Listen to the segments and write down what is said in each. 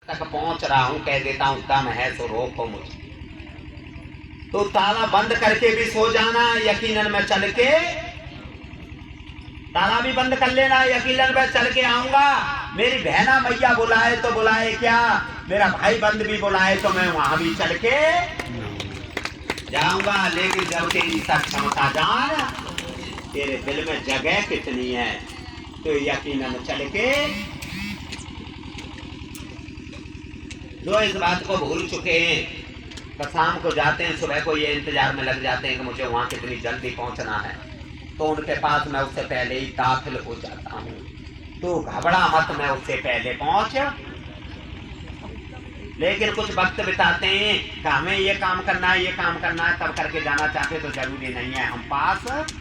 तक पहुंच रहा हूं, कह देता हूं दम है तो रोको मुझे। तो ताला बंद करके भी सो जाना, यकीनन मैं चल के ताला भी बंद कर लेना, यकीनन मैं चल के आऊंगा। मेरी बहना मैया बुलाए तो बुलाए क्या, मेरा भाई बंद भी बुलाए तो मैं वहां भी चल के जाऊंगा। लेकिन जब तेरी सक्षमता जान तेरे दिल में जगह कितनी है, तो यकीनन चल के जो इस बात को भूल चुके हैं तो शाम को जाते हैं, सुबह को ये इंतजार में लग जाते हैं कि मुझे वहां कितनी जल्दी पहुंचना है, तो उनके पास मैं उससे पहले ही दाखिल हो जाता हूँ। तो घबरा मत, मैं उससे पहले पहुंच। लेकिन कुछ वक्त बिताते हैं कि हमें ये काम करना है, ये काम करना है, तब करके जाना चाहते तो जरूरी नहीं है हम पास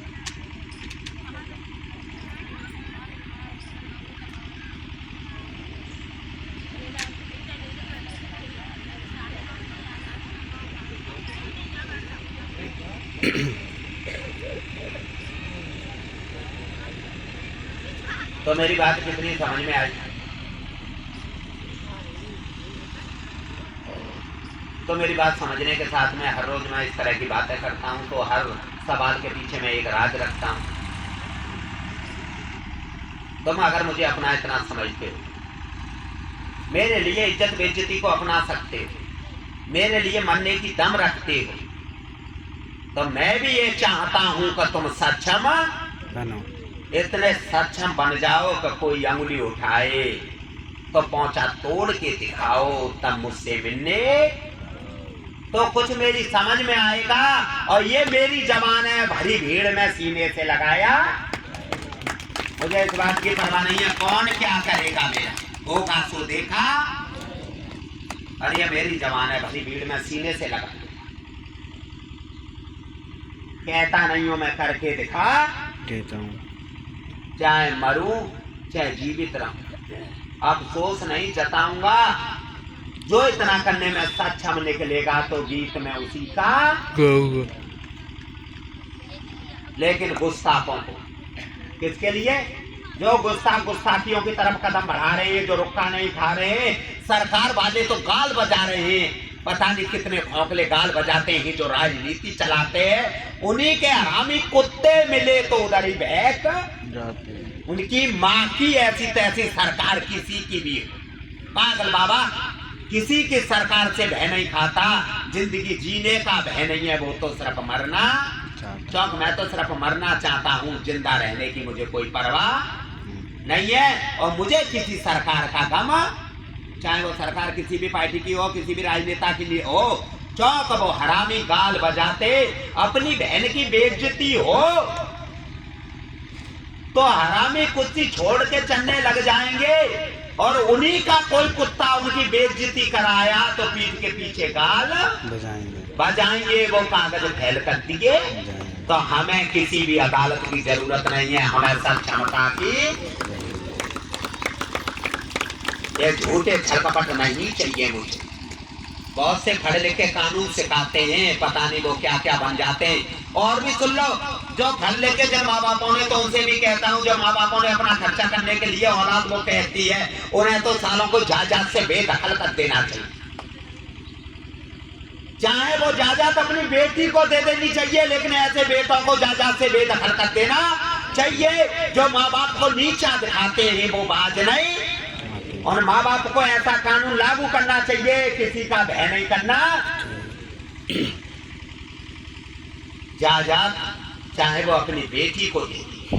तो मेरी बात कितनी समझ में आई? तो मेरी बात समझने के साथ में हर रोज मैं इस तरह की बातें करता हूं, तो हर सवाल के पीछे मैं एक राज रखता हूं। तुम अगर मुझे अपना इतना समझते हो, मेरे लिए इज्जत बेइज्जती को अपना सकते हो, मेरे लिए मरने की दम रखते हो, तो मैं भी ये चाहता हूं कि तुम सक्षम बनो। इतने सक्षम बन जाओ कि कोई अंगुली उठाए तो पहुंचा तोड़ के दिखाओ, तब मुझसे मिलने तो कुछ मेरी समझ में आएगा। और ये मेरी जबान है, भरी भीड़ में सीने से लगाया, मुझे इस बात की परवाह नहीं है कौन क्या करेगा, मेरा होगा सो देखा। और ये मेरी जबान है, भरी भीड़ में सीने से लगा, कहता नहीं हूं मैं, करके दिखा देता हूं। चाहे मरूं चाहे जीवित रहूं, अफसोस नहीं जताऊंगा। जो इतना करने में सक्षम निकलेगा तो गीत में उसी का गाऊंगा। लेकिन गुस्ताखों को, किसके लिए? जो गुस्ताखियों की तरफ कदम बढ़ा रहे हैं, जो रुक्का नहीं खा रहे हैं, सरकार वाले तो गाल बजा रहे हैं, पता नहीं कितने खोखले गाल बजाते हैं जो राजनीति चलाते हैं, उन्हीं के हरामी कुत्ते मिले तो उधर ही बहक जाते हैं। उनकी माँ की ऐसी तैसी सरकार किसी की भी हो, पागल बाबा, किसी की सरकार से भय नहीं खाता, जिंदगी जीने का भय नहीं है, वो तो सिर्फ मरना चौक। मैं तो सिर्फ मरना चाहता हूँ, जिंदा रहने की मुझे कोई परवाह नहीं है। और मुझे किसी सरकार का गम, चाहे वो सरकार किसी भी पार्टी की हो, किसी भी राजनेता के लिए हो, चौक वो हरामी गाल बजाते अपनी बहन की बेइज्जती हो तो हरामी कुत्ती छोड़ के चलने लग जाएंगे, और उन्हीं का कोई कुत्ता उनकी बेइज्जती कराया तो पीठ के पीछे गाल बजाएंगे, वो कागज फैल कर दिए। तो हमें किसी भी अदालत की जरूरत नहीं है, हमें सक्षमता की, ये झूठे छलकपट नहीं चाहिए मुझे। बहुत से पढ़े लिखे कानून सिखाते हैं, पता नहीं वो क्या क्या बन जाते हैं। और भी सुन लो, जो घर लेके जब माँ बापों ने, तो उनसे भी कहता हूँ, जब माँ बापों ने अपना खर्चा करने के लिए औलाद वो कहती है, उन्हें तो सालों को जायदाद से बेदखल कर देना चाहिए। चाहे वो जायदाद अपनी बेटी को दे देनी चाहिए, लेकिन ऐसे बेटों को जायदाद से बेदखल कर देना चाहिए जो माँ बाप को नीचा दिखाते हैं, वो बाज नहीं। और माँ बाप को ऐसा कानून लागू करना चाहिए, किसी का भय नहीं करना। जायदाद चाहे वो अपनी बेटी को दे दी,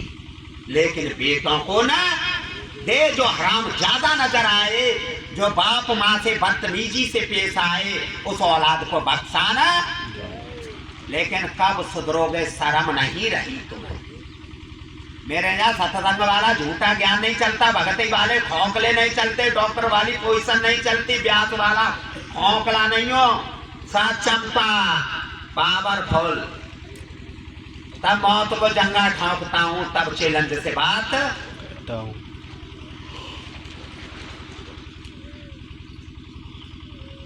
लेकिन बेटों को ना दे जो हराम ज्यादा नजर आए, जो बाप माँ से बदतमीजी से पेश आए, उस औलाद को बख्शाना। लेकिन कब सुधरोगे, शर्म नहीं रही तुम्हें। मेरे यहाँ सत्संग वाला झूठा ज्ञान नहीं चलता, भगती वाले खोखले नहीं चलते, डॉक्टर वाली पोजीशन नहीं चलती, ब्यास वाला खोखला नहीं हो, सक्षमता पावरफुल। तब मौत को जंगा ठोकता हूँ, तब चैलेंज से बात करता हूँ।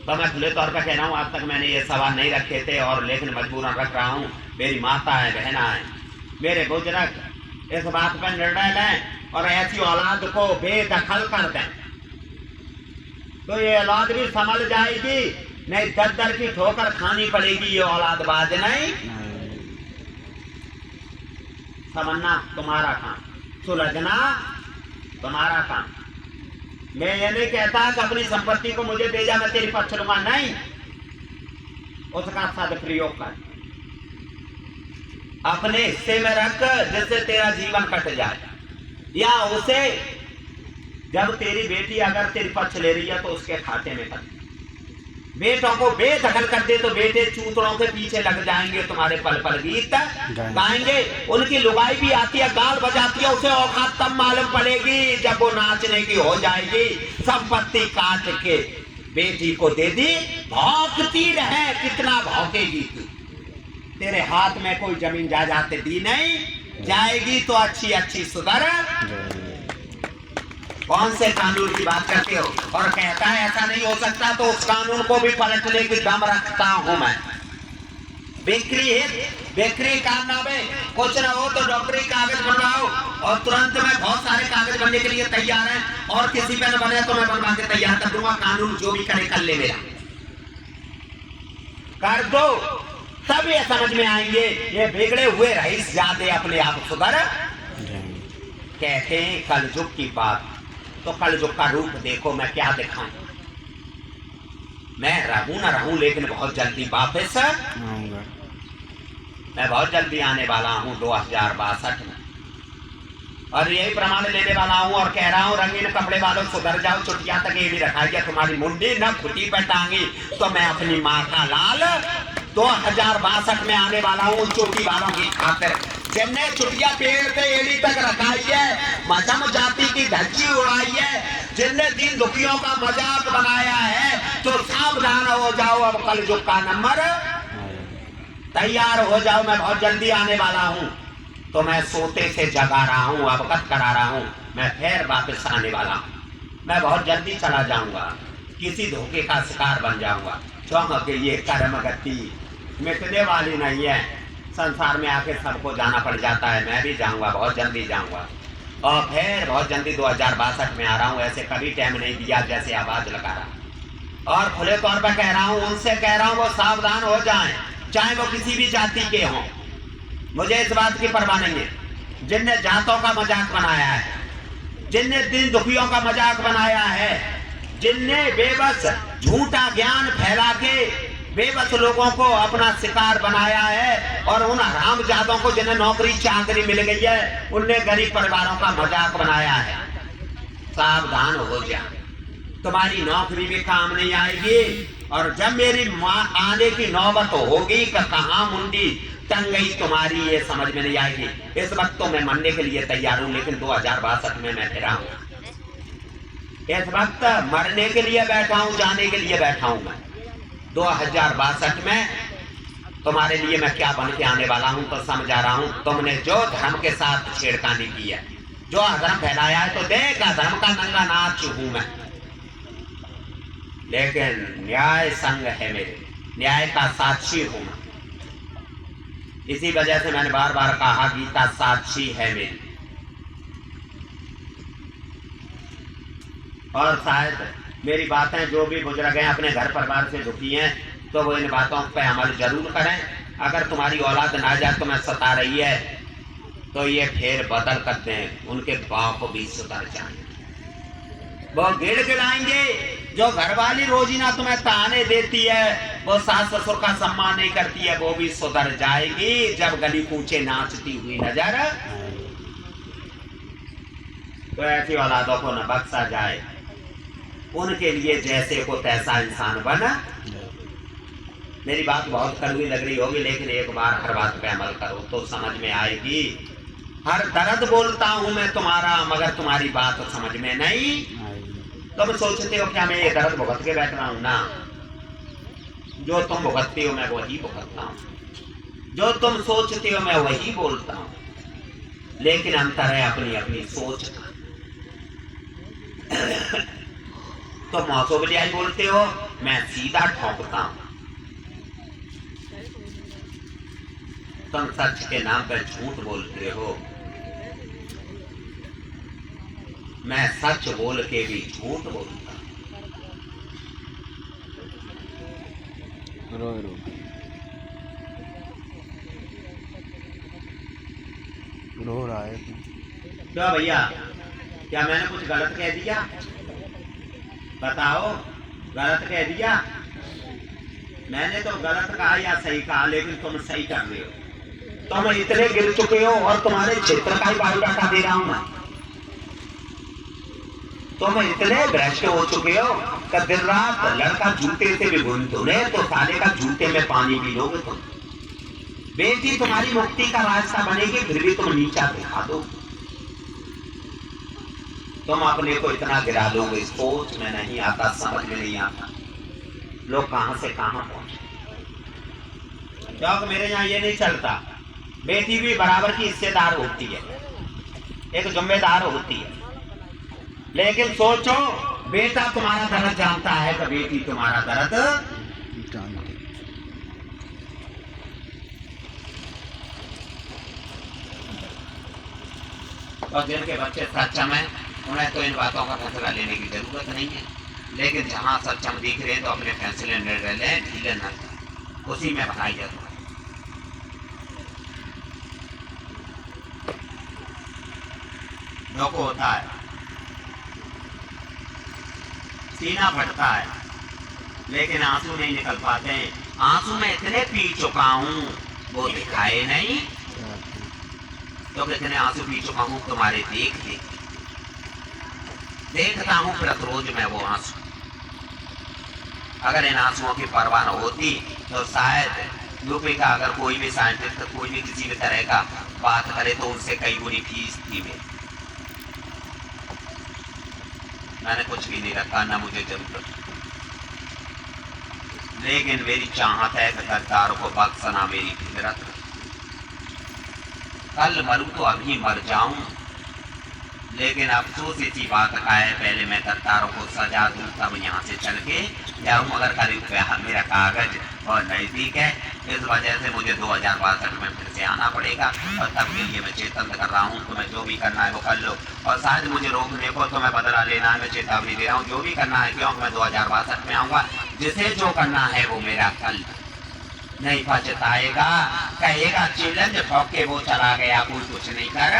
तो मैं खुले तौर पर कह रहा हूँ, आज तक मैंने ये सवाल नहीं रखे थे, और लेकिन मजबूरन रख रहा हूँ। मेरी माता है, बहना है, मेरे बुजुर्ग इस बात पर निर्णय लें और ऐसी औलाद को बेदखल कर दें। तो ये औलाद भी संभल जाएगी, नहीं दर दर की ठोकर खानी पड़ेगी। ये औलाद बाज नहीं। समझना तुम्हारा काम, सुलझना तुम्हारा काम। मैं ये नहीं कहता कि अपनी संपत्ति को मुझे दे जा, मैं तेरी पक्ष लूंगा, नहीं। उसका सदुपयोग कर, अपने हिस्से में रख जिससे तेरा जीवन कट जाए, या उसे जब तेरी बेटी अगर तेरी पक्ष ले रही है तो उसके खाते में कर। बेटों को बेदखल कर दे तो बेटे चूतड़ों के पीछे लग जाएंगे, तुम्हारे पल पल गीत गाएंगे। उनकी लुगाई भी आती है, गाल बजाती है, उसे औकात तब मालूम पड़ेगी जब वो नाचने की हो जाएगी। संपत्ति काट के बेटी को दे दी, भौंकती रहे, कितना भौंकेगी तू। तेरे हाथ में कोई जमीन जायदाद दी नहीं, जाएगी तो अच्छी अच्छी सुधर। कौन से कानून की बात करते हो? और कहता है ऐसा नहीं हो सकता, तो उस कानून को भी पलटने की दम रखता हूं मैं। बिक्री कारनामे कुछ न हो तो डॉक्टरी कागज बनवाओ, और तुरंत में बहुत सारे कागज बनने के लिए तैयार है, और किसी पे न बने तो मैं बनवा के तैयार कर दूंगा। कानून जो भी करे कर ले, मेरा कर दो, तब ये समझ में आएंगे ये बिगड़े हुए रईस ज्यादा अपने आप सुधर। कहते हैं कलयुग की बात, तो कलयुग का रूप देखो मैं क्या दिखाऊं। मैं रहूं ना रहूं, लेकिन बहुत जल्दी वापस आऊंगा। मैं बहुत जल्दी आने वाला हूं 2062 में, और यही प्रमाण लेने वाला हूं और कह रहा हूं रंगीन कपड़े वालों सुधर जाओ। चुटिया तक ये भी रखा है, तुम्हारी मुंडी न खुटी पे टांगी तो मैं अपनी माँ का लाल 2062 में आने वाला हूं चोटी वालों की खातिर। जिनने चुटिया पेड़ पे एड़ी तक रखाई है, मजम जाति की धज्जी उड़ाई है, जिनने दीन दुखियों का मजाक बनाया है, तो सावधान हो जाओ, अब कलयुग का नंबर तैयार हो जाओ। मैं बहुत जल्दी आने वाला हूं, तो मैं सोते से जगा रहा हूं, अवगत करा रहा हूं, मैं फिर वापस आने वाला हूं। मैं बहुत जल्दी चला जाऊंगा, किसी धोखे का शिकार बन जाऊंगा, क्योंकि ये कर्म गति मिटने वाली नहीं है। संसार में आके सबको जाना पड़ जाता है, मैं भी जाऊंगा, बहुत जल्दी जाऊंगा, और फिर बहुत जल्दी 2062 में आ रहा हूं। ऐसे कभी टाइम नहीं दिया जैसे आवाज लगा रहा, और खुले तौर पर कह रहा हूं, उनसे कह रहा हूं वो सावधान हो जाएं, चाहे वो किसी भी जाति के हों। मुझे इस बात की परवाह नहीं है। जिनने जातों का मजाक बनाया है, जिनने दिन दुखियों का मजाक बनाया है, जिनने बेबस झूठा ज्ञान फैला के बेबस लोगों को अपना शिकार बनाया है, और उन हरामजादों को जिन्हें नौकरी चाकरी मिल गई है, उनने गरीब परिवारों का मजाक बनाया है। सावधान हो जा, तुम्हारी नौकरी भी काम नहीं आएगी, और जब मेरी माँ आने की नौबत होगी कि कहाँ मुंडी टंग गई तुम्हारी, ये समझ में नहीं आएगी। इस वक्त तो मैं मरने के लिए तैयार हूँ, लेकिन 2062 में मैं फिरा हूँ। इस वक्त मरने के लिए बैठा हूँ, जाने के लिए बैठा हूँ मैं। 2062 में तुम्हारे लिए मैं क्या बन के आने वाला हूं, तो समझा रहा हूं। तुमने जो धर्म के साथ छेड़खानी की है, जो अधर्म फैलाया है, तो देख अधर्म का नंगा नाच हूं मैं, लेकिन न्याय संग है मेरे, न्याय का साक्षी हूं मैं। इसी वजह से मैंने बार बार कहा गीता साक्षी है मेरी। और शायद मेरी बातें जो भी गुजर गए अपने घर परिवार से दुखी हैं, तो वो इन बातों पे अमल जरूर करें। अगर तुम्हारी औलाद नाजायज तुम्हें सता रही है, तो ये फेर बदल कर दें, उनके बाप भी सुधर जाएं। वो गिड़ गिड़ाएंगे। जो घरवाली रोजीना तुम्हें ताने देती है, वो सास ससुर का सम्मान नहीं करती है, वो भी सुधर जाएगी जब गली कूचे नाचती हुई नजर। तो ऐसी औलादों को न बख्शा जाए, उनके लिए जैसे को तैसा इंसान बना। मेरी बात बहुत कड़वी लग रही होगी, लेकिन एक बार हर बात पे अमल करो तो समझ में आएगी। हर दर्द बोलता हूं मैं तुम्हारा, मगर तुम्हारी बात समझ में नहीं। तुम सोचते हो क्या मैं ये दर्द भुगत के बैठ रहा हूं? ना, जो तुम भुगतते हो मैं वही भुगतता हूं, जो तुम सोचते हो मैं वही बोलता हूं, लेकिन अंतर है अपनी अपनी सोच का। तो मौसो बजाय बोलते हो, मैं सीधा ठोकता हूं। तुम सच के नाम पर झूठ बोलते हो, मैं सच बोल के भी झूठ बोलता हूं। रो रहा है। क्यों भैया, क्या मैंने कुछ गलत कह दिया? बताओ, गलत कह दिया? मैंने तो गलत कहा या सही कहा, लेकिन तुम सही कर रहे हो। तुम इतने गिर चुके हो और तुम्हारे क्षेत्र का ही बायोडाटा दे रहा हूं मैं। तुम इतने भ्रष्ट हो चुके हो कि दिन रात लड़का जूते से भी घूम तुमने तो साले का जूते में पानी पी लोगे तुम। बेटी तुम्हारी मुक्ति का रास्ता बनेगी, फिर भी तुम नीचा दिखा दो। तुम अपने को इतना गिरा दोगे, सोच में नहीं आता, समझ में नहीं आता लोग कहां से कहां पहुंचे। क्योंकि मेरे यहाँ ये नहीं चलता, बेटी भी बराबर की हिस्सेदार होती है, एक जिम्मेदार होती है। लेकिन सोचो, बेटा तुम्हारा दर्द जानता है तो बेटी तुम्हारा दर्द जानती। और जिनके बच्चे सक्षम हैं उन्हें तो इन बातों का फैसला लेने की जरूरत नहीं है, लेकिन जहां सक्षम दिख रहे हैं तो अपने फैसले निर्णय लें, ढीले न, उसी में भलाई है। दुख होता है, सीना फटता है, लेकिन आंसू नहीं निकल पाते। आंसू में इतने पी चुका हूं वो दिखाए नहीं, तो कितने आंसू पी चुका हूं तुम्हारे देख देखता हूं प्रतिरोध में वो आंसू। अगर इन आंसुओं की परवाह न होती तो शायद यूपी का अगर कोई भी साइंटिस्ट, कोई भी किसी भी तरह का बात करे तो उनसे कई गुनी फीस थी। मैंने कुछ भी नहीं रखा, ना मुझे जरूरत, लेकिन मेरी चाहत है कि गद्दार को बख्शना मेरी फितरत। कल मरूं तो अभी मर जाऊं, लेकिन अफसोस इसी बात का है पहले मैं गद्दारों को सजा दूं तब यहाँ से चल के जाऊं। अगर करीब मेरा कागज और नजदीक है, इस वजह से मुझे 2062 में फिर से आना पड़ेगा, और तब के लिए मैं चेतन कर रहा हूँ। तुम्हें जो भी करना है वो कर लो, और शायद मुझे रोकने को तुम्हें बदला लेना है, मैं चेतावनी दे रहा हूँ। जो भी करना है, क्योंकि मैं 2062 में आऊंगा। जिसे जो करना है वो मेरा कल नहीं पछताएगा, कहेगा चैलेंज ठोक के वो चला गया, कोई कुछ नहीं कर।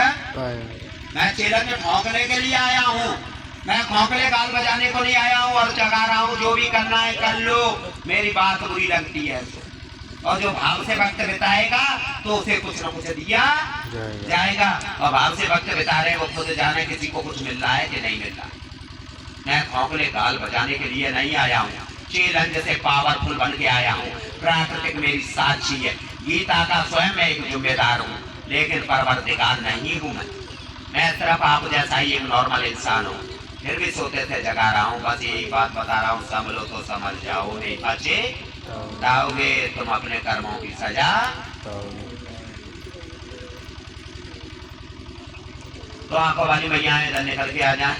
मैं चैलेंज ठोकने के लिए आया हूँ, मैं खोखले गाल बजाने को नहीं आया हूँ, और जगा रहा हूँ जो भी करना है कर लो। मेरी बात बुरी लगती है और जो भाव से वक्त बिताएगा तो उसे कुछ न कुछ दिया जाएगा, और भाव से वक्त बिता रहे वो खुद जाने किसी को कुछ मिल रहा है कि नहीं मिल रहा। मैं खोखले गाल बजाने के लिए नहीं आया हूँ, चैलेंज से पावरफुल बन के आया हूँ। प्राकृतिक मेरी साक्षी है, गीता का स्वयं मैं एक जिम्मेदार हूँ, लेकिन परवरदिगार नहीं हूँ। मैं सिर्फ आप जैसा ही एक नॉर्मल इंसान हूँ, फिर भी सोते थे जगा रहा हूँ। बस यही बात बता रहा हूँ, समझ लो तो समझ जाओ, नहीं बचे जाओगे तुम अपने कर्मों की सजा। तो आंखों वाली मैया इधर निकल के आ जाए।